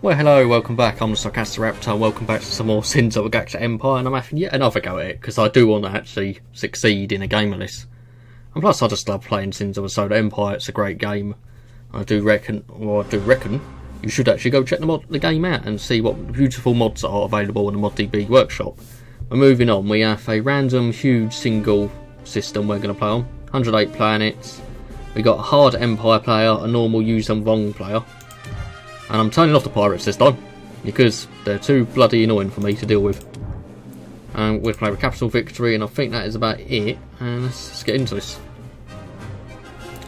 Well, hello, welcome back. I'm the Sarcastic Raptor. Welcome back to some more Sins of a Galactic Empire, and I'm having yet another go at it because I do want to actually succeed in a game of this. And plus, I just love playing Sins of a Solar Empire. It's a great game. I do reckon you should actually go check the game out and see what beautiful mods are available in the ModDB workshop. But moving on, we have a random, huge single system we're going to play on. 108 planets. We got a hard Empire player, a normal Use and Vong player. And I'm turning off the pirates this time, because they're too bloody annoying for me to deal with. And we'll play with Capital Victory, and I think that is about it. And let's get into this.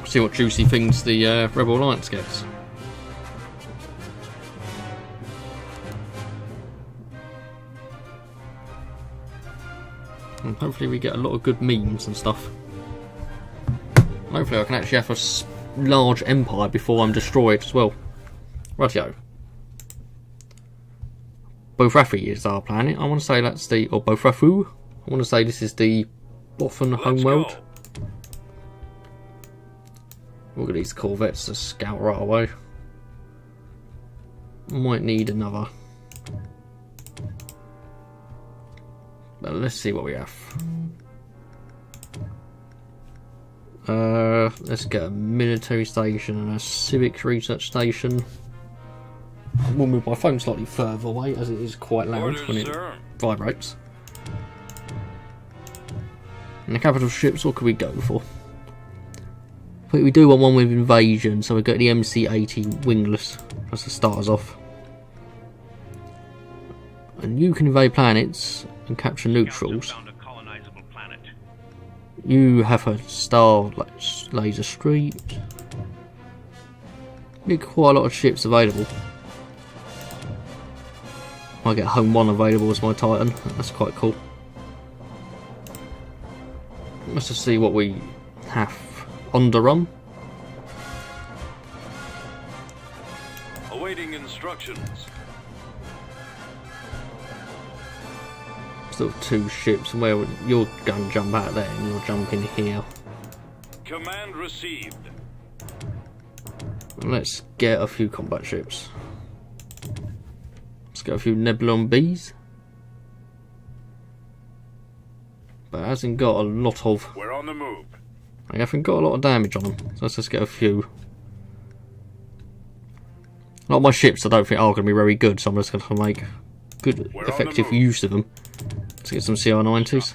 See what juicy things the Rebel Alliance gets. And hopefully we get a lot of good memes and stuff. Hopefully I can actually have a large empire before I'm destroyed as well. Rightio. Bothrafi is our planet. I want to say that's the... or Bothrafu. I want to say this is the Boffin homeworld. Look at these corvettes to scout right away. Might need another. But let's see what we have. Let's get a military station and a civics research station. I'm going to move my phone slightly further away as it is quite loud when it vibrates. And the capital ships, what could we go for? But we do want one with invasion, so we got the MC-80 wingless. That's to start us off. And you can invade planets and capture neutrals. You have a star laser street. Need quite a lot of ships available. I get Home 1 available as my Titan. That's quite cool. Let's just see what we have on the run. Awaiting instructions. Still two ships, and where you're going to jump out there and you'll jump in here. Command received. Let's get a few combat ships. Let's get a few Nebulon Bs. But it hasn't got a lot of... We're on the move. I haven't got a lot of damage on them, so let's just get a few. A lot of my ships I don't think are going to be very good, so I'm just going to make good, effective use of them. Let's get some CR-90s.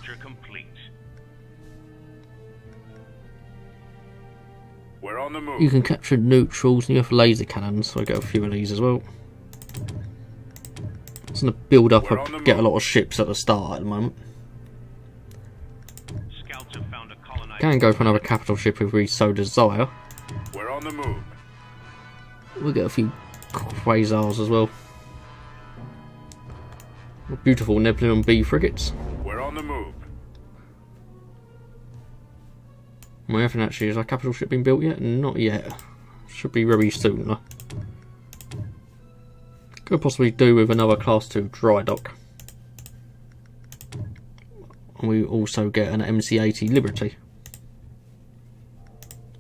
We're on the move. You can capture neutrals and you have laser cannons, so I get a few of these as well. It's going to build up and get a lot of ships at the start at the moment. Scouts have found a colonized... Can go for another capital ship if we so desire. We're on the move. We'll get a few quasars as well. Beautiful Nebulon B frigates. We're on the move. We haven't actually, has our capital ship been built yet? Not yet. Should be very soon though. Could possibly do with another class 2 dry dock. And we also get an MC-80 Liberty.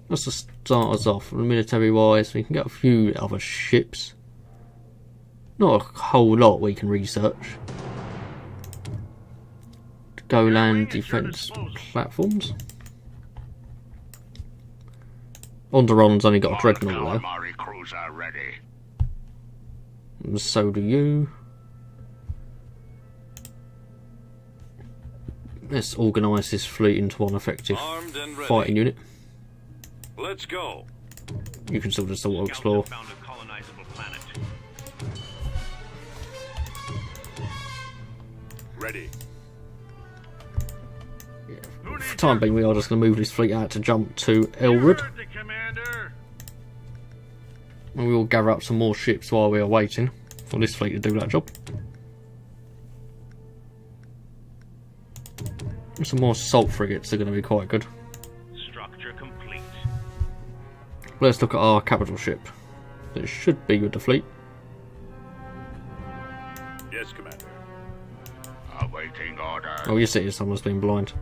That's to start us off. Military wise, we can get a few other ships. Not a whole lot we can research. Go land defense platforms. Onderon's only got a dreadnought there. And so do you. Let's organise this fleet into one effective fighting unit. Let's go. You can still just auto-explore. Ready. Yeah. For the time being, we are just going to move this fleet out to jump to Elwood. And we will gather up some more ships while we are waiting for this fleet to do that job. And some more assault frigates are going to be quite good. Structure complete. Let's look at our capital ship. It should be with the fleet. Yes, Commander. Awaiting order. Oh yes it is, someone's been blind.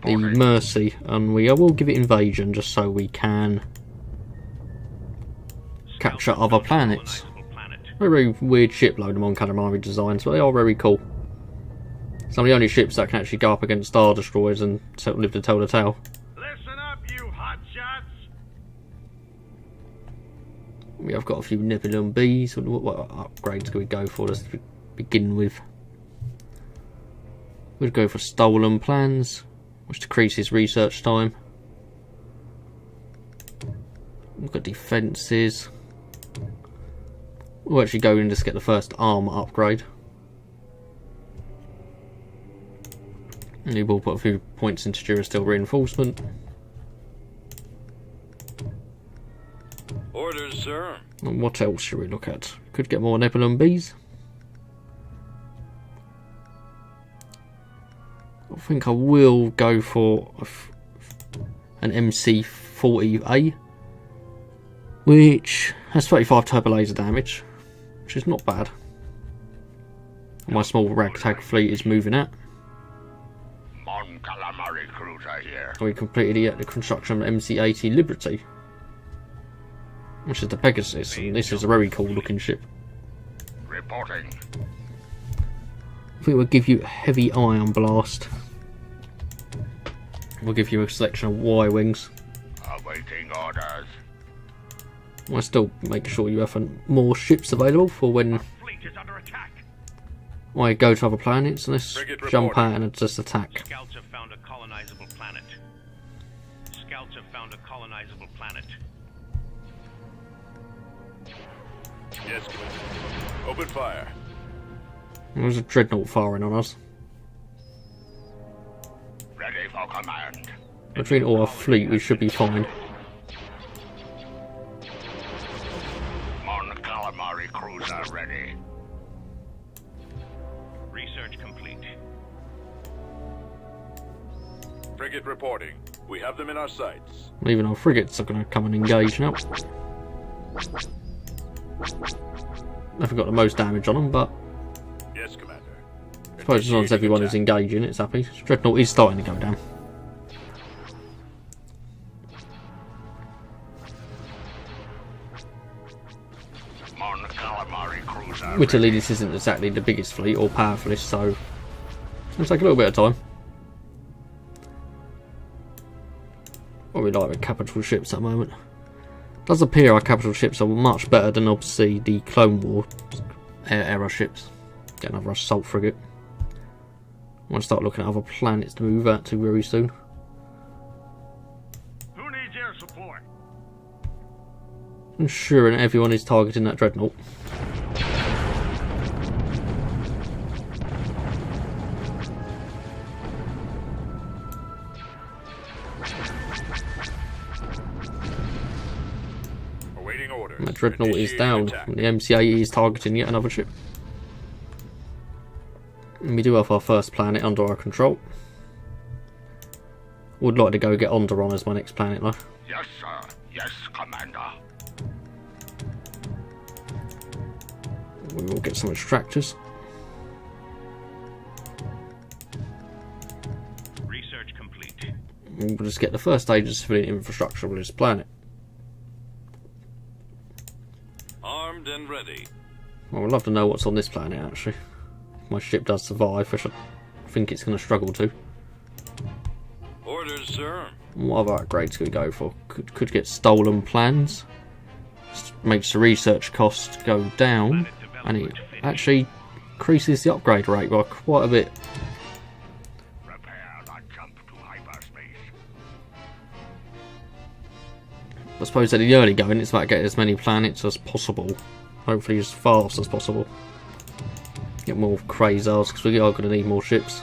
The Mercy, and we will give it invasion just so we can capture other planets. Very weird ship load of Mon Calamari designs, but they are very cool. Some of the only ships that can actually go up against Star Destroyers and live to tell the tale. Listen up, you hotshots! We have got a few Nebulon Bs. What upgrades can we go for? Let's begin with. We'd go for Stolen Plans, which decreases research time. We've got defences. We'll actually go in and just get the first armour upgrade. And we will put a few points into Durasteel reinforcement. Orders, sir. And what else should we look at? Could get more Nebulon Bs. I think I will go for an MC-40A, which has 35 turbo laser damage, which is not bad. My small ragtag fleet is moving out. Mon Calamari cruiser here. We completed the construction of MC-80 Liberty, which is the Pegasus, and this is a very cool looking ship. Reporting. I think we'll give you a heavy ion blast. We'll give you a selection of Y-wings. Awaiting orders. We'll still make sure you have more ships available for when Fleet is under attack. I go to other planets, and let's Frigate jump reporting. out and just attack. Scouts have found a colonizable planet. Scouts have found a colonizable planet. Yes, Commander. Open fire. There's a dreadnought firing on us. Ready for command. Between all our fleet, we should be fine. Mon Calamari cruiser ready. Research complete. Frigate reporting. We have them in our sights. Even our frigates are going to come and engage now. Haven't got the most damage on them, but Yes, Commander. I suppose as long as everyone is engaging, it's happy. Dreadnought is starting to go down. Mon Calamari cruiser. Admittedly, this isn't exactly the biggest fleet or powerfulest, so it's going to take a little bit of time. What we like with capital ships at the moment. It does appear our capital ships are much better than obviously the Clone War era ships. Get another assault frigate. I want to start looking at other planets to move out to very soon. Who needs air support? Ensuring everyone is targeting that dreadnought. Awaiting orders. And that dreadnought is Initiating down. attack. And the MC-80 is targeting yet another ship. And we do have our first planet under our control. Would like to go get Onderon as my next planet though. Yes, sir. Yes, Commander. We will get some extractors. Research complete. And we'll just get the first stage of civilian infrastructure on this planet. Armed and ready. I would love to know what's on this planet actually. If my ship does survive, which I think it's going to struggle to. Orders, sir. What other upgrades could we go for? Could get Stolen Plans. Makes the research cost go down. And it actually increases the upgrade rate by quite a bit. Prepare the jump to hyperspace. I suppose at the early going it's about getting as many planets as possible. Hopefully as fast as possible. Get more Quasars because we are going to need more ships.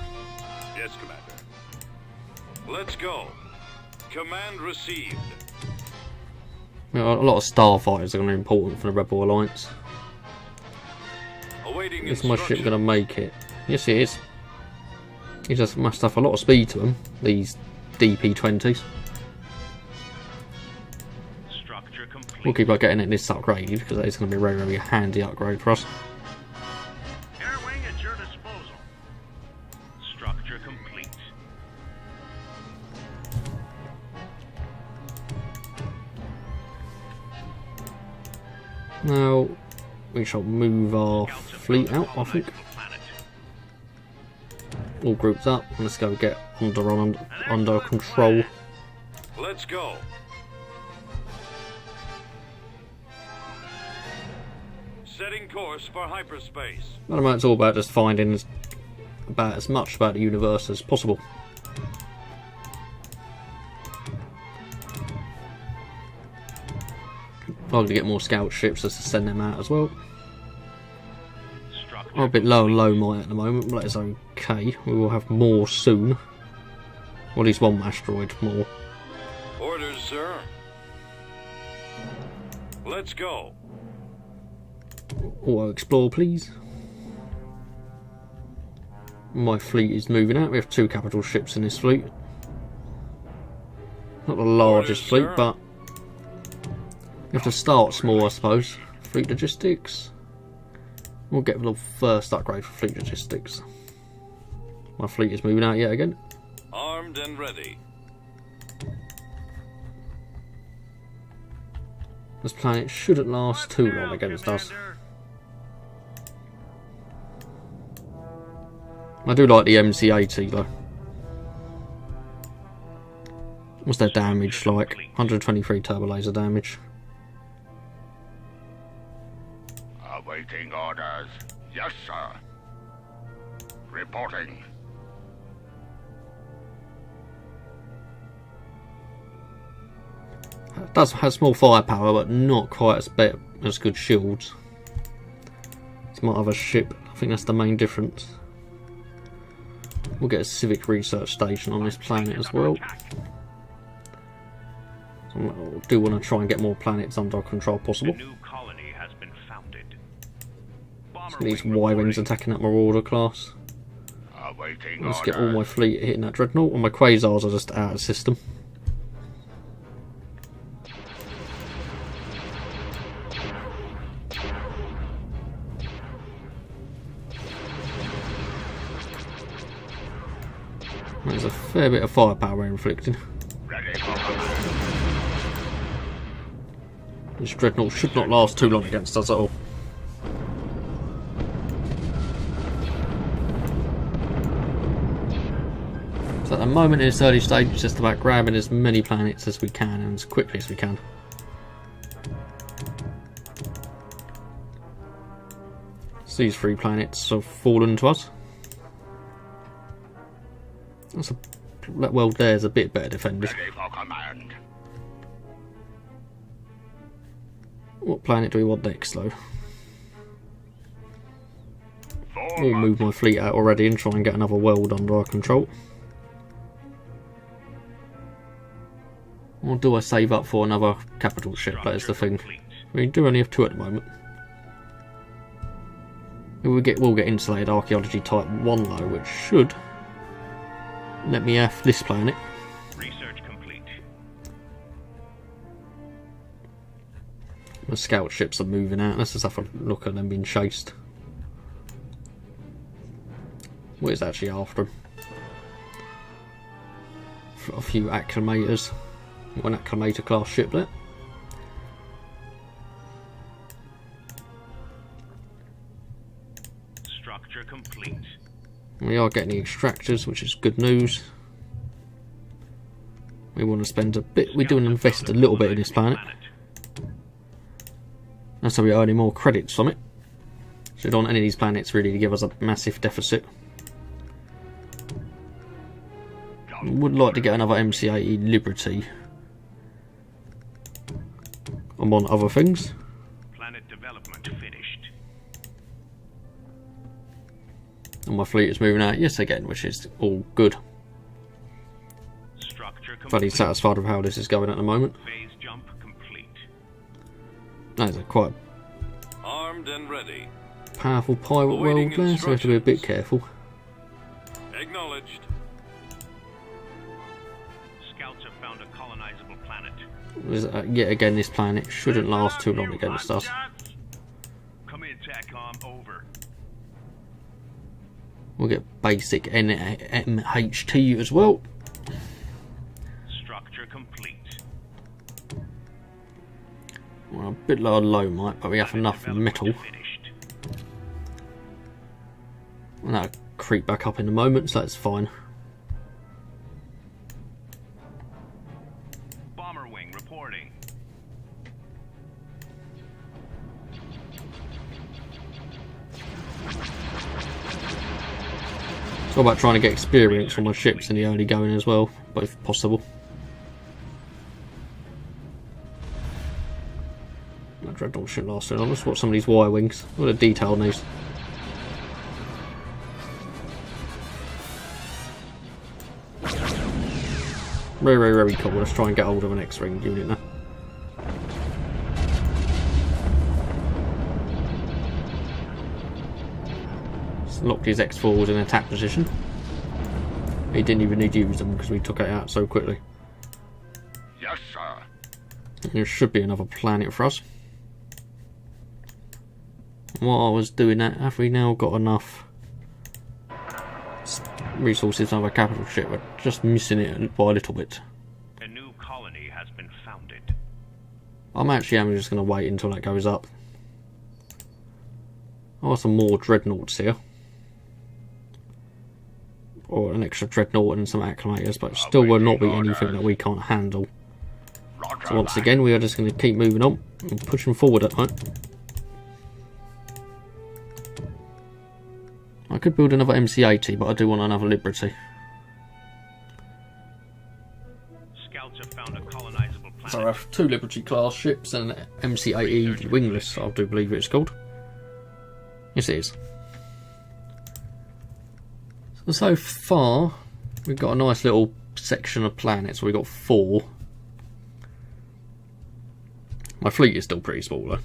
Yes, Commander. Let's go. Command received. You know, a lot of starfighters are going to be important for the Rebel Alliance. Awaiting Is my ship instructions. going to make it? Yes it is. He just must have a lot of speed to them, these DP-20s. Structure complete. We'll keep on getting it this upgrade because that is going to be a very, very handy upgrade for us. Air wing at your disposal. Structure complete. Now, we we shall move our fleet out, I think. All grouped up, and let's go get under control. Let's go. Setting course for hyperspace. At the moment, it's all about just finding about as much about the universe as possible. I'd like to get more scout ships just to send them out as well. I'm a bit low on low might at the moment, but that is okay. We will have more soon. Or at least one asteroid more. Orders, sir. Let's go. Auto explore, please. My fleet is moving out. We have 2 capital ships in this fleet. Not the largest fleet, but we have to start small, I suppose. Fleet logistics. We'll get the first upgrade for fleet logistics. My fleet is moving out yet again. Armed and ready. This planet shouldn't last too long against us. I do like the MC-80 though. What's their damage like? 123 turbo laser damage. Awaiting orders. Yes, sir. Reporting. It does have small firepower, but not quite as good shields. It's more of a ship. I think that's the main difference. We'll get a civic research station on this planet as well. So I do want to try and get more planets under control possible. A new colony has been founded. So these Y-wings attacking that Marauder class. Awaiting Let's orders. get all my fleet hitting that dreadnought, and my quasars are just out of the system. There's a fair bit of firepower inflicted. Ready for command. This dreadnought should not last too long against us at all. So at the moment in its early stage, it's just about grabbing as many planets as we can and as quickly as we can. So these 3 planets have fallen to us. That's a, well, there's a bit better defended. Ready for command. What planet do we want next though? I'll Forward. move my fleet out already and try and get another world under our control. Or do I save up for another capital ship? That is the thing. We do only have 2 at the moment. We'll get insulated archaeology type 1 though, which should let me have this planet. Research complete. The scout ships are moving out. Let's just have a look at them being chased. What is actually after them? A few acclimators. One acclimator class ship there. Structure complete. We are getting the extractors, which is good news. We want to spend a bit. We do invest a little bit in this planet. That's how we're earning more credits from it. So we don't want any of these planets really to give us a massive deficit. Would like to get another MC-80 Liberty. Among other things. Planet development finished. And my fleet is moving out, yes again, which is all good. Structure Fairly complete. satisfied with how this is going at the moment. Phase jump complete. That is a quite Armed and ready. powerful pirate Awaiting world there, so we have to be a bit instructions. careful. Acknowledged. Scouts have found a colonizable planet. Yet again, this planet shouldn't last too long against us. Come in, TACOM, over. We'll get basic MHT as well. Structure complete. We're a bit low on low might, but we have enough Development metal. finished. And that'll creep back up in a moment, so that's fine. Bomber wing reporting. It's all about trying to get experience from my ships in the early going as well, both possible. That dreadnought shouldn't last so long. Let's watch some of these wire wings. What a detail on these. Very, very, very cool. Let's try and get hold of an X-Wing unit now. Let's lock these X-4s in attack position. He didn't even need to use them because we took it out so quickly. Yes, sir. And there should be another planet for us. While I was doing that, have we now got enough resources on our capital ship? We're just missing it by a little bit. A new colony has been founded. I'm just going to wait until that goes up. I want some more dreadnoughts here. Or an extra dreadnought and some acclimators, but still will not be anything that we can't handle. Roger So once that. again, we are just going to keep moving on and pushing forward at night. I could build another MC-80, but I do want another Liberty. Scouts have found a colonizable planet. So I have 2 Liberty class ships and an MC-80 wingless, I do believe it's called. Yes, it is. So far, we've got a nice little section of planets. We've got 4. My fleet is still pretty small though.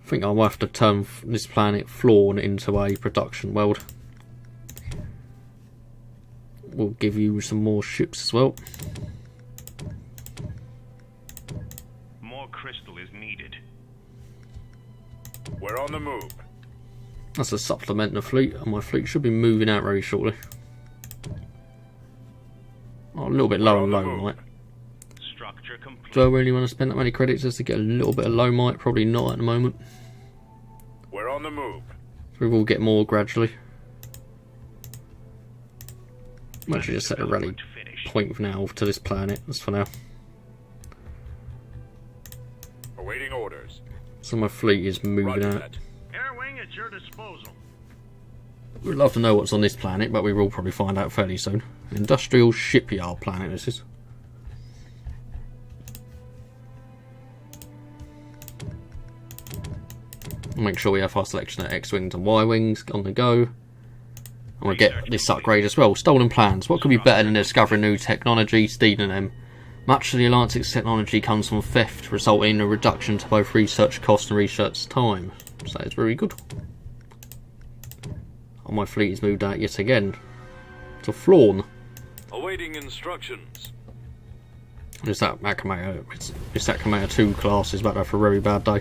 I think I'll have to turn this planet Flawn into a production world. We'll give you some more ships as well. More crystal is needed. We're on the move. That's a supplement in the fleet, and my fleet should be moving out very shortly. Oh, a little bit low on low might. Structure complete. Do I really want to spend that many credits just to get a little bit of low might? Probably not at the moment. We're on the move. We will get more gradually. I'm actually just set a rally point for now to this planet. That's for now. Awaiting orders. So my fleet is moving Roger out. that. Air wing at your disposal. We'd love to know what's on this planet, but we will probably find out fairly soon. Industrial shipyard planet this is. Make sure we have our selection of X-Wings and Y-Wings on the go. And we'll get this upgrade as well. Stolen plans. What could be better than discovering new technology, stealing them? Much of the Atlantic's technology comes from theft, resulting in a reduction to both research cost and research time. So that's very good. And my fleet has moved out yet again to Flawn. Awaiting instructions. It's that Acclimator. It's that Acclimator 2 class is about to have a very bad day.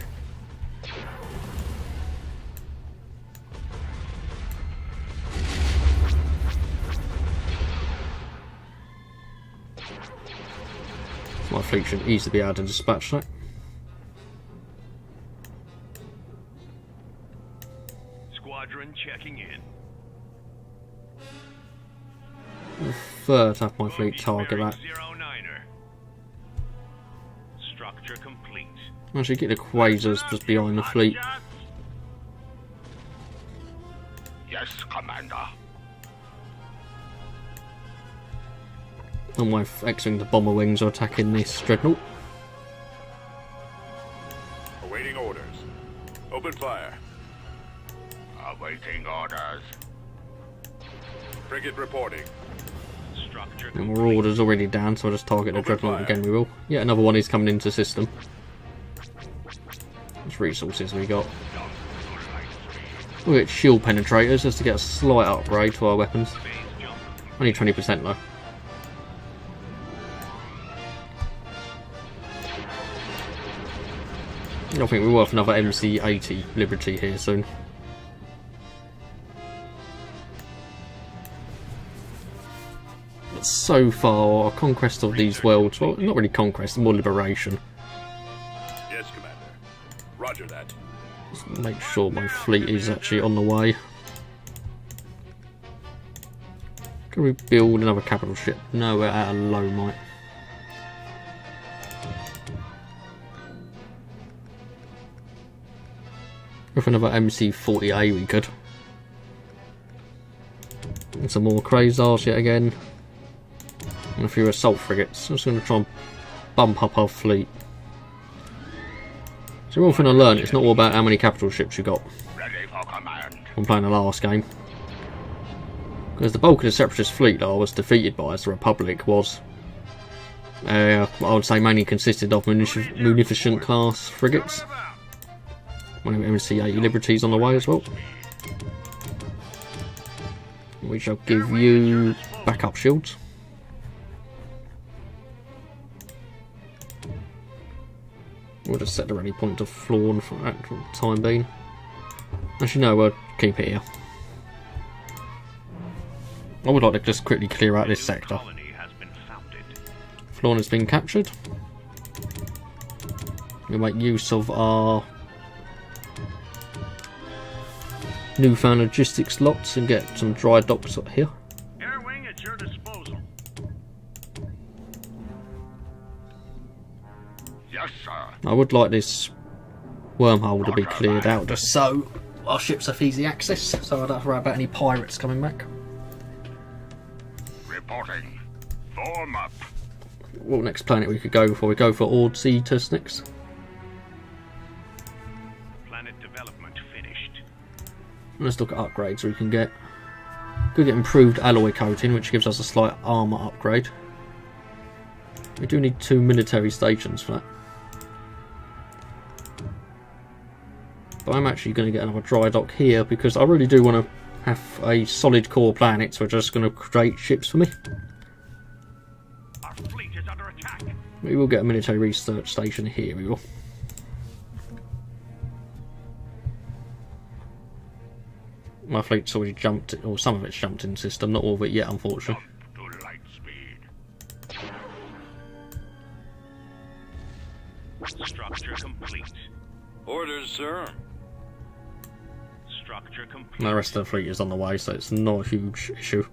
My fleet should easily be able to dispatch that. Squadron checking in. Third, have my fleet target that. 09er. Structure complete. Actually, get the quasars just behind the fleet. Yes, Commander. And my X-Wing, the bomber wings, are attacking this dreadnought. Awaiting orders. Open fire. Awaiting orders. Frigate reporting. Structure And complete. our order's already down, so I'll just target the Open dreadnought fire. again. We will. Yeah, another one is coming into system. Which resources we got? We'll get shield penetrators just to get a slight upgrade to our weapons. Phase jump. Only 20% though. I think we're worth another MC-80 Liberty here soon. But so far, our conquest of these worlds, well, not really conquest, more liberation. Yes, Commander. Roger that. Just make sure my fleet is actually on the way. Can we build another capital ship? No, we're at a low might. With another MC-40A we could. And some more Quasars yet again. And a few assault frigates. I'm just going to try and bump up our fleet. So one thing I learned, it's not all about how many capital ships you got. Ready for command. I'm playing the last game. Because the bulk of the Separatist fleet that I was defeated by as the Republic was, I would say, mainly consisted of munificent class frigates. One of MC-80 Liberties on the way as well. We shall give you backup shields. We'll just set the rally point to Flawn for that time being. Actually no, we'll keep it here. I would like to just quickly clear out this sector. Flawn has been captured. We'll make use of our newfound logistics lots and get some dry docks up here. Air wing at your disposal. Yes, sir. I would like this wormhole to be cleared out just so our ships have easy access, so I don't have to worry about any pirates coming back. Reporting. Form up. What next planet we could go for? We go for Ord Cetus next. Planet development finished. Let's look at upgrades we can get. Could get improved alloy coating, which gives us a slight armour upgrade. We do need 2 military stations for that. But I'm actually going to get another dry dock here because I really do want to have a solid core planet, so we're just going to create ships for me. Our fleet is under attack. We will get a military research station here, we will. My fleet's already jumped, or some of it's jumped in system, not all of it yet, unfortunately. To light speed. Structure complete. Orders, sir. Structure complete. And the rest of the fleet is on the way, so it's not a huge issue.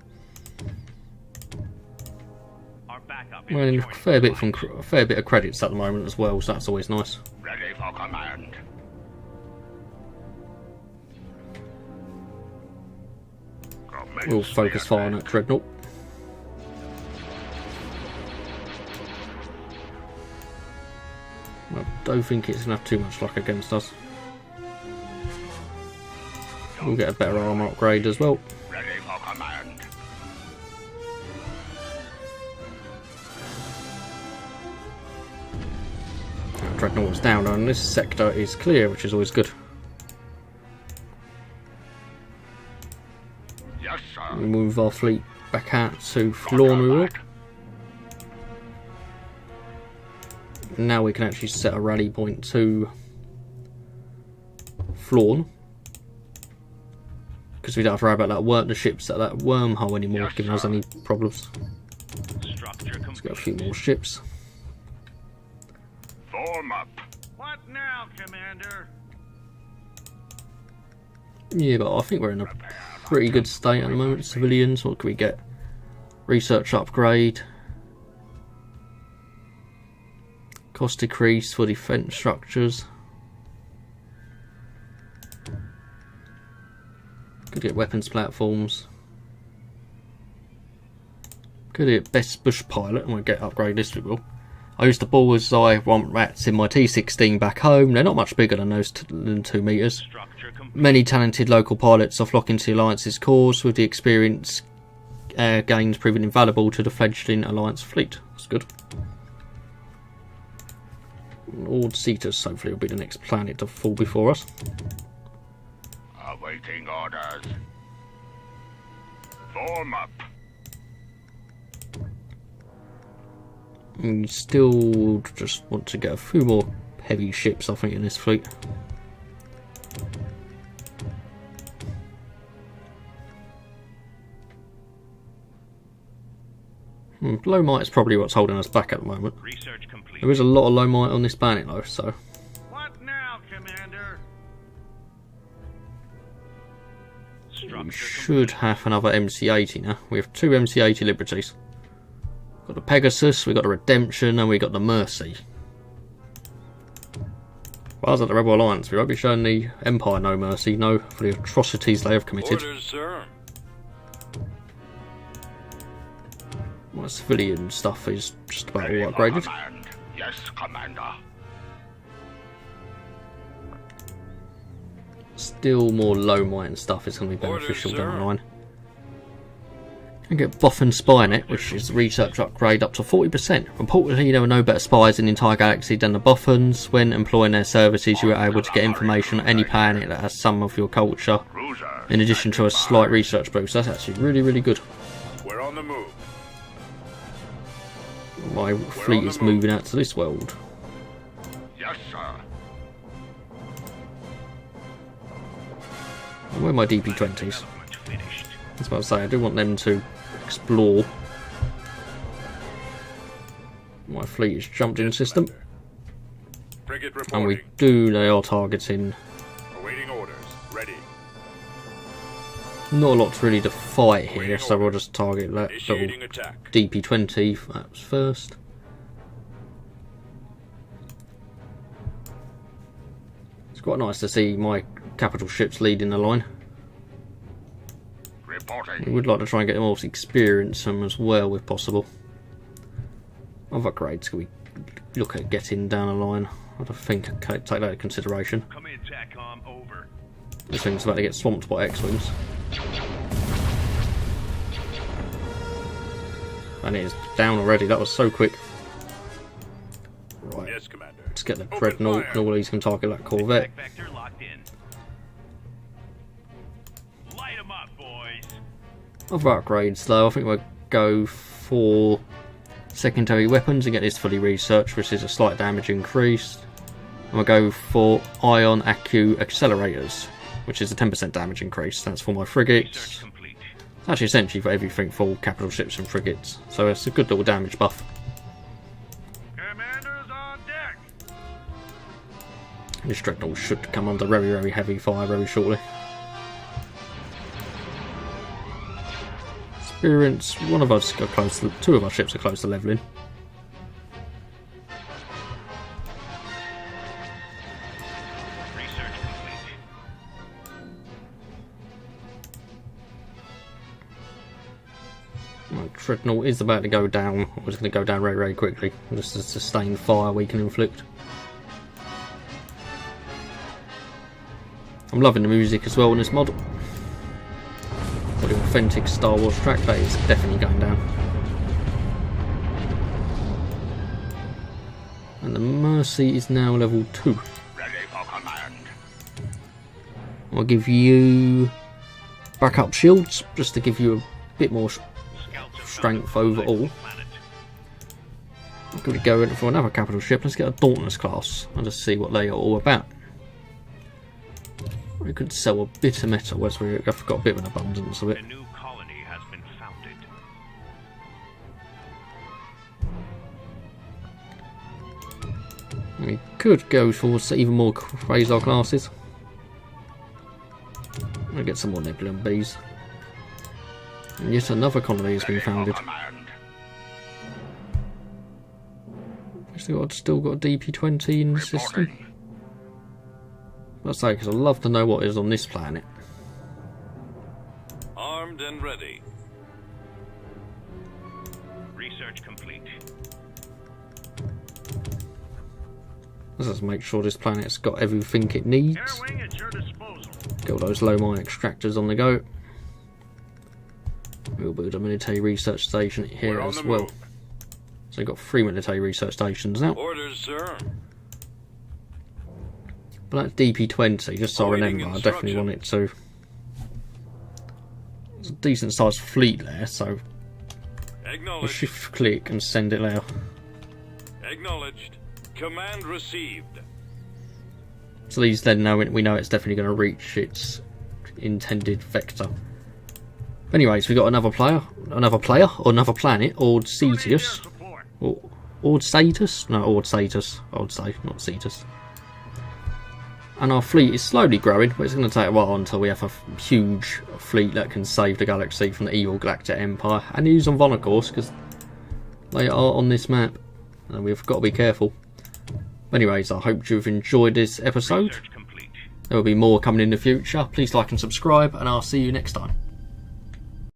Our backup I mean, is a fair bit of credits at the moment as well, so that's always nice. Ready for command. We'll focus fire on that dreadnought. I don't think it's going to have too much luck against us. We'll get a better armour upgrade as well. Ready for command. Dreadnought's down and this sector is clear, which is always good. Yes, sir. We move our fleet back out to Flawn we will. Now we can actually set a rally point to Flawn. Because we don't have to worry about the ships at that wormhole anymore, Yes, giving us sir. any problems. Structure Let's complete. get a few more ships. Form up. What now, Commander? Yeah, but I think we're in a pretty good state at the moment. Civilians, what can we get? Research upgrade. Cost decrease for defence structures. Could get weapons platforms. Could get best bush pilot, and we'll get upgrade this we will. I used to bullseye want rats in my T16 back home. They're not much bigger than those than 2 meters. Structure complete. Many talented local pilots are flocking to the Alliance's cause, with the experience gains proving invaluable to the fledgling Alliance fleet. That's good. Ord Cetus hopefully will be the next planet to fall before us. Awaiting orders. Form up. We still just want to get a few more heavy ships, I think, in this fleet. Low might is probably what's holding us back at the moment. Research complete. There is a lot of low might on this planet though, so What now, Commander? We should have another MC-80 now. We have 2 MC-80 Liberties. We've got the Pegasus, we've got the Redemption, and we've got the Mercy. While I was at the Rebel Alliance, we won't be showing the Empire no mercy, no, for the atrocities they have committed. Orders, sir. My civilian stuff is just about Ready all for upgraded. command. Yes, Commander. Still more low might and stuff is going to be beneficial Orders, down sir. the line. And get Buff and Spy Net, which is the research upgrade up to 40%. Reportedly, there are no better spies in the entire galaxy than the Buffons. When employing their services, you are able to get information on any planet that has some of your culture, Cruisers. in addition to a slight research boost. That's actually really, really good. We're on the move. My fleet is moving out to this world. Yes, sir. Where are my DP-20s? Development finished. That's what I say, I do want them to explore. My fleet has jumped in the system, Frigate and reporting. they are targeting. Awaiting orders. Ready. Not a lot really to fight here, so we'll just target that little Initiating attack. DP-20, that's first. It's quite nice to see my capital ships leading the line. We Reporting. would like to try and get more experience them as well, if possible. Other upgrades, can we look at getting down the line? I don't think I can take that into consideration. Come in, TACOM, over. This thing's about to get swamped by X-Wings. And it is down already, that was so quick. Right, Yes, Commander. let's get the Open Dreadnought, fire. and all these can target that Corvette. Attack vector locked in. Light 'em up, boys. Other upgrades though, I think we'll go for secondary weapons and get this fully researched, which is a slight damage increase. And we'll go for ion accu accelerators, which is a 10% damage increase. That's for my Research frigates. complete. It's actually essentially for everything for all capital ships and frigates, so it's a good little damage buff. Commanders on deck. This Dreadnought should come under very, very heavy fire very shortly. Experience, one of us got close to, 2 of our ships are close to leveling. Research complete. My Dreadnought is about to go down. I was going to go down very, very quickly. Just a sustained fire we can inflict. I'm loving the music as well in this mod. For the authentic Star Wars track, that is definitely going down. And the Mercy is now level 2. Ready for command. I'll give you backup shields, just to give you a bit more Scouts have strength found a overall. colonizable planet. I'm going to go in for another capital ship. Let's get a Dauntless class and just see what they are all about. We could sell a bit of metal as we've got a bit of an abundance of it. A new colony has been founded. We could go for even more Quasar classes. We'll get some more Nebula Bees. And yet another colony has been Ready for founded. command. Still got a DP-20 in the system. Reporting. Let's say, because I'd love to know what is on this planet. Armed and ready. Research complete. Let's just make sure this planet's got everything it needs. Air wing at your disposal. Get all those low mine extractors on the go. We'll build a military research station here We're on as the well. move. So we've got 3 military research stations now. Orders, sir. But that DP-20, just so I Awaiting remember, I definitely want it to. It's a decent sized fleet there, so we'll Acknowledged. shift click and send it there. Acknowledged. Command received. So these then know we know it's definitely going to reach its intended vector. Anyways, we got another player, or another planet, Ord Cetus, or Ord Satus? No, Ord Satus, I would say, not Cetus. And our fleet is slowly growing, but it's going to take a while until we have a huge fleet that can save the galaxy from the evil Galactic Empire. And use them on, of course, because they are on this map. And we've got to be careful. Anyways, I hope you've enjoyed this episode. Research complete. There will be more coming in the future. Please like and subscribe, and I'll see you next time.